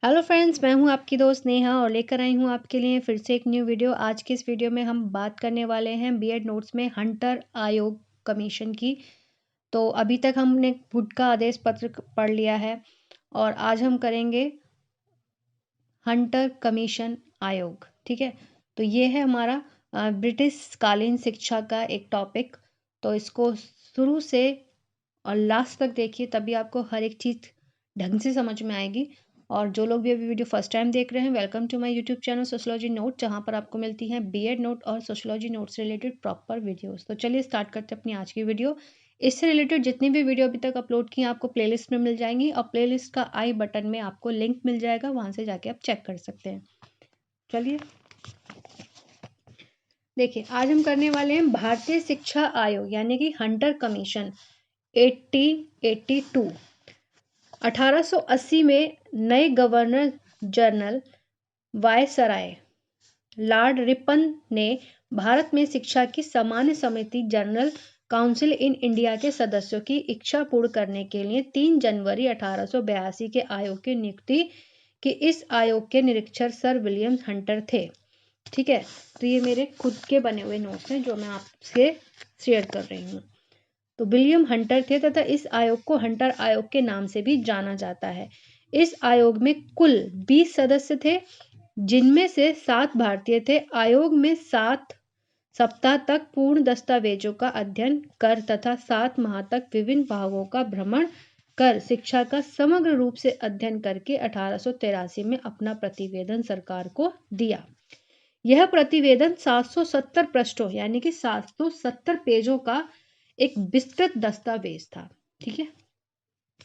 Hello friends, मैं हूं आपकी दोस्त नेहा और लेकर आई हूं आपके लिए फिर से एक न्यू वीडियो। आज की इस वीडियो में हम बात करने वाले हैं बीएड नोट्स में हंटर आयोग कमीशन की। तो अभी तक हमने हुड का आदेश पत्र पढ़ लिया है और आज हम करेंगे हंटर कमीशन आयोग। ठीक है, तो ये है हमारा ब्रिटिश कालीन शिक्षा का एक टॉपिक। तो इसको शुरू से और लास्ट तक देखिए, तभी आपको हर एक चीज़ ढंग से समझ में आएगी। और जो लोग भी अभी वीडियो फर्स्ट टाइम देख रहे हैं, welcome to my YouTube channel sociology note, जहां पर आपको मिलती हैं बीएड नोट और सोशियोलॉजी नोट से रिलेटेड प्रॉपर वीडियोस। तो चलिए स्टार्ट करते हैं अपनी आज की वीडियो। इससे रिलेटेड जितनी भी वीडियो अभी तक अपलोड की आपको प्लेलिस्ट में मिल जाएंगी और प्लेलिस्ट का आई बटन में आपको लिंक मिल जाएगा, वहां से जाके आप चेक कर सकते हैं। चलिए देखिए, आज हम करने वाले हैं भारतीय शिक्षा आयोग यानी कि हंटर कमीशन 1882। 1880 में नए governor general viceroy Lord Ripon ने भारत में शिक्षा की सामान्य समिति जनरल काउंसिल इन इंडिया के सदस्यों की इच्छा पूर्ण करने के लिए 3 जनवरी 1882 के आयोग की नियुक्ति की। इस आयोग के निरीक्षक सर विलियम हंटर थे। ठीक है, तो ये मेरे खुद के बने हुए नोट्स हैं जो मैं आपसे शेयर कर रही हूँ। तो विलियम हंटर थे तथा इस आयोग को हंटर आयोग के नाम से भी जाना जाता है। इस आयोग में कुल 20 सदस्य थे, जिनमें से 7 भारतीय थे। आयोग में 7 सप्ताह तक पूर्ण दस्तावेजों का अध्ययन कर तथा 7 माह तक विभिन्न भागों का भ्रमण कर शिक्षा का समग्र रूप से अध्ययन करके 1883 में अपना प्रतिवेदन सरकार को दिया। यह प्रतिवेदन 770 पृष्ठों यानी कि 770 पेजों का एक विस्तृत दस्तावेज था। ठीक है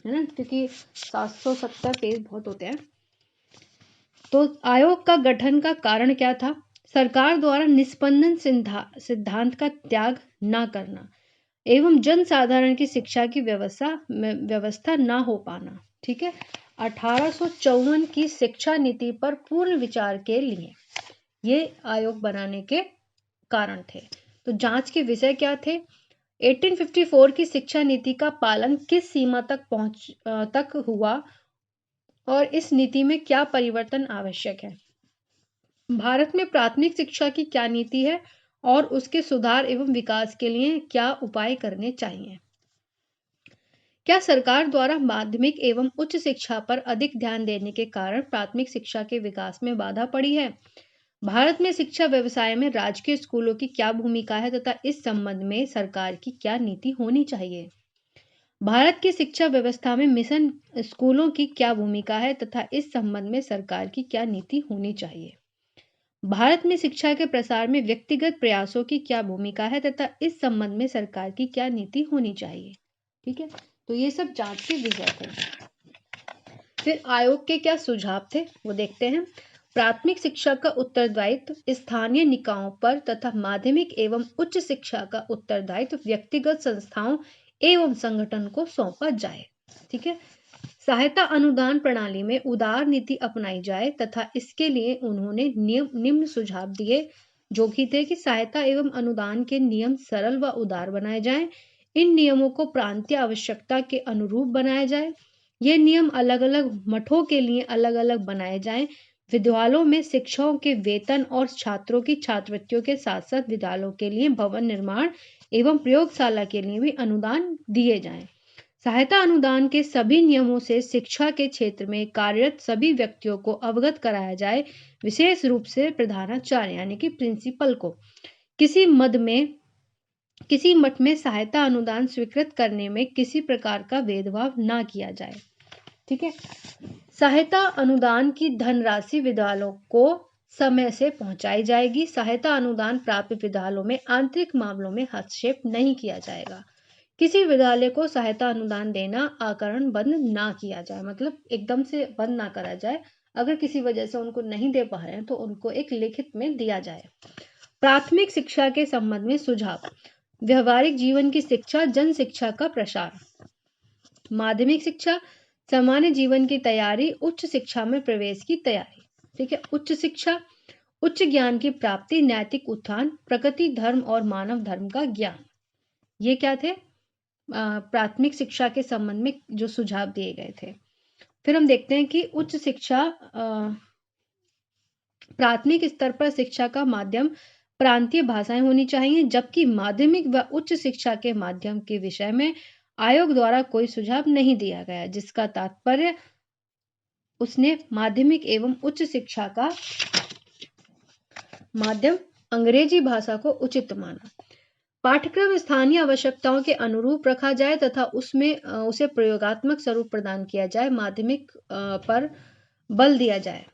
ना, क्योंकि 770 पेज बहुत होते हैं। तो आयोग का गठन का कारण क्या था? सरकार द्वारा निष्पंदन सिद्धांत का त्याग न करना एवं जन साधारण की शिक्षा की व्यवस्था न हो पाना। ठीक है, 1854 की शिक्षा नीति पर पूर्ण विचार के लिए ये आयोग बनाने के कारण थे। तो जांच के विषय क्या थे? 1854 की शिक्षा नीति का पालन किस सीमा तक हुआ और इस नीति में क्या परिवर्तन आवश्यक है? भारत में प्राथमिक शिक्षा की क्या नीति है और उसके सुधार एवं विकास के लिए क्या उपाय करने चाहिए? क्या सरकार द्वारा माध्यमिक एवं उच्च शिक्षा पर अधिक ध्यान देने के कारण प्राथमिक शिक्षा के विकास में बाधा पड़ी है? भारत में शिक्षा व्यवसाय में राजकीय स्कूलों की क्या भूमिका है तथा इस संबंध में सरकार की क्या नीति होनी चाहिए? भारत की शिक्षा व्यवस्था में मिशन स्कूलों की क्या भूमिका है तथा इस संबंध में सरकार की क्या नीति होनी चाहिए? भारत में शिक्षा के प्रसार में व्यक्तिगत प्रयासों की क्या भूमिका है तथा इस संबंध में सरकार की क्या नीति होनी चाहिए? ठीक है, तो ये सब जांच के विषय थे। फिर आयोग के क्या सुझाव थे वो देखते हैं। प्राथमिक शिक्षा का उत्तरदायित्व स्थानीय निकायों पर तथा माध्यमिक एवं उच्च शिक्षा का उत्तरदायित्व व्यक्तिगत संस्थाओं एवं संगठन को सौंपा जाए। ठीक है, सहायता अनुदान प्रणाली में उदार नीति अपनाई जाए तथा इसके लिए उन्होंने निम्न सुझाव दिए, जो कि थे कि सहायता एवं अनुदान के नियम सरल व उदार बनाए जाएं। इन नियमों को प्रांतीय आवश्यकता के अनुरूप बनाया जाए। ये नियम अलग अलग मठों के लिए अलग अलग बनाए जाएं। विद्यालयों में शिक्षकों के वेतन और छात्रों की छात्रवृत्तियों के साथ साथ विद्यालयों के लिए भवन निर्माण एवं प्रयोगशाला के लिए भी अनुदान दिए जाएं। सहायता अनुदान के सभी नियमों से शिक्षा के क्षेत्र में कार्यरत सभी व्यक्तियों को अवगत कराया जाए, विशेष रूप से प्रधानाचार्य यानी कि प्रिंसिपल को। किसी मठ में सहायता अनुदान स्वीकृत करने में किसी प्रकार का भेदभाव न किया जाए। ठीक है, सहायता अनुदान की धनराशि विद्यालयों को समय से पहुंचाई जाएगी। सहायता अनुदान प्राप्त विद्यालयों में आंतरिक मामलों में हस्तक्षेप नहीं किया जाएगा। किसी विद्यालय को सहायता अनुदान देना अकारण बंद ना किया जाए, मतलब एकदम से बंद ना करा जाए। अगर किसी वजह से उनको नहीं दे पा रहे हैं तो उनको एक लिखित में दिया जाए। प्राथमिक शिक्षा के संबंध में सुझाव। व्यवहारिक जीवन की शिक्षा, जन शिक्षा का प्रसार। माध्यमिक शिक्षा, सामान्य जीवन की तैयारी, उच्च शिक्षा में प्रवेश की तैयारी। ठीक है, उच्च शिक्षा, उच्च ज्ञान की प्राप्ति, नैतिक उत्थान, प्रकृति धर्म और मानव धर्म का ज्ञान। ये क्या थे? प्राथमिक शिक्षा के संबंध में जो सुझाव दिए गए थे। फिर हम देखते हैं कि उच्च शिक्षा, प्राथमिक स्तर पर शिक्षा का माध्यम प्रांतीय भाषाएं होनी चाहिए, जबकि माध्यमिक व उच्च शिक्षा के माध्यम के विषय में आयोग द्वारा कोई सुझाव नहीं दिया गया, जिसका तात्पर्य उसने माध्यमिक एवं उच्च शिक्षा का माध्यम अंग्रेजी भाषा को उचित माना। पाठ्यक्रम स्थानीय आवश्यकताओं के अनुरूप रखा जाए तथा उसमें उसे प्रयोगात्मक स्वरूप प्रदान किया जाए। माध्यमिक पर बल दिया जाए।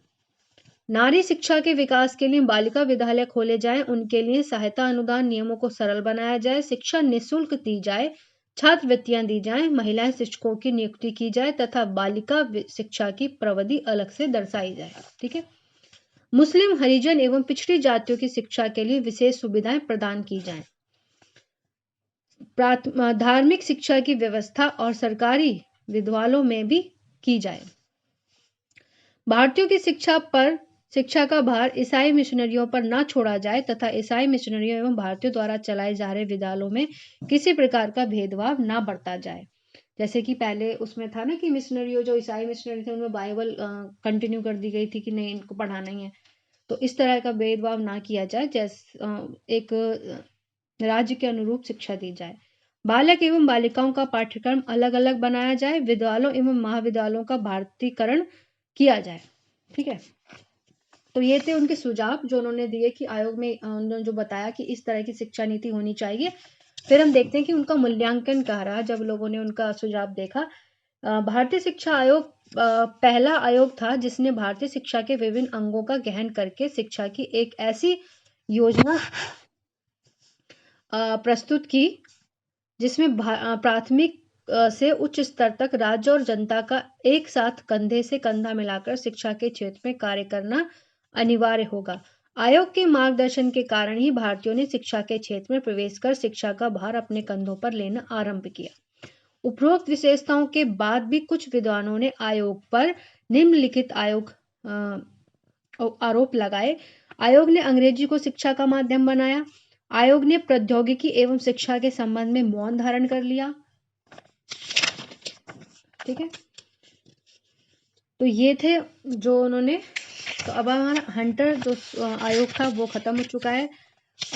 नारी शिक्षा के विकास के लिए बालिका विद्यालय खोले जाएं, उनके लिए सहायता अनुदान नियमों को सरल बनाया जाए, शिक्षा निःशुल्क दी जाए, छात्रवृत्तियां दी जाएं, महिला शिक्षकों की नियुक्ति की जाए तथा बालिका शिक्षा की प्रविधि अलग से दर्शाई जाए। ठीक है। मुस्लिम, हरिजन एवं पिछड़ी जातियों की शिक्षा के लिए विशेष सुविधाएं प्रदान की जाएं। धार्मिक शिक्षा की व्यवस्था और सरकारी विद्यालयों में भी की जाए। भारतीयों की शिक्षा का भार ईसाई मिशनरियों पर न छोड़ा जाए तथा ईसाई मिशनरियों एवं भारतीयों द्वारा चलाए जा रहे विद्यालयों में किसी प्रकार का भेदभाव न बरता जाए। जैसे कि पहले उसमें था ना कि मिशनरियों, जो ईसाई मिशनरी थे, उनमें बाइबल कंटिन्यू कर दी गई थी कि नहीं, इनको पढ़ाना ही है। तो इस तरह का भेदभाव ना किया जाए, जैसे एक राज्य के अनुरूप शिक्षा दी जाए। बालक एवं बालिकाओं का पाठ्यक्रम अलग अलग बनाया जाए। विद्यालयों एवं महाविद्यालयों का भारतीयकरण किया जाए। ठीक है। तो ये थे उनके सुझाव जो उन्होंने दिए कि आयोग में उन्होंने जो बताया कि इस तरह की शिक्षा नीति होनी चाहिए। फिर हम देखते हैं कि उनका मूल्यांकन कह रहा, जब लोगों ने उनका सुझाव देखा। भारतीय शिक्षा आयोग पहला आयोग था जिसने भारतीय शिक्षा के विभिन्न अंगों का गहन करके शिक्षा की एक ऐसी योजना प्रस्तुत की जिसमें प्राथमिक से उच्च स्तर तक राज्य और जनता का एक साथ कंधे से कंधा मिलाकर शिक्षा के क्षेत्र में कार्य करना अनिवार्य होगा। आयोग के मार्गदर्शन के कारण ही भारतीयों ने शिक्षा के क्षेत्र में प्रवेश कर शिक्षा का भार अपने कंधों पर लेना आरंभ किया। उपरोक्त विशेषताओं के बाद भी कुछ विद्वानों ने आयोग पर निम्नलिखित आरोप लगाए। आयोग ने अंग्रेजी को शिक्षा का माध्यम बनाया। आयोग ने प्रौद्योगिकी एवं शिक्षा के संबंध में मौन धारण कर लिया। ठीक है। तो ये थे जो उन्होंने, तो अब हमारा हंटर जो आयोग था वो खत्म हो चुका है।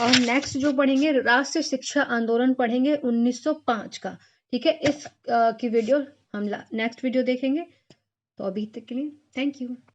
और नेक्स्ट जो पढ़ेंगे, राष्ट्रीय शिक्षा आंदोलन पढ़ेंगे 1905 का। ठीक है। इस की वीडियो हम नेक्स्ट वीडियो देखेंगे। तो अभी तक के लिए थैंक यू।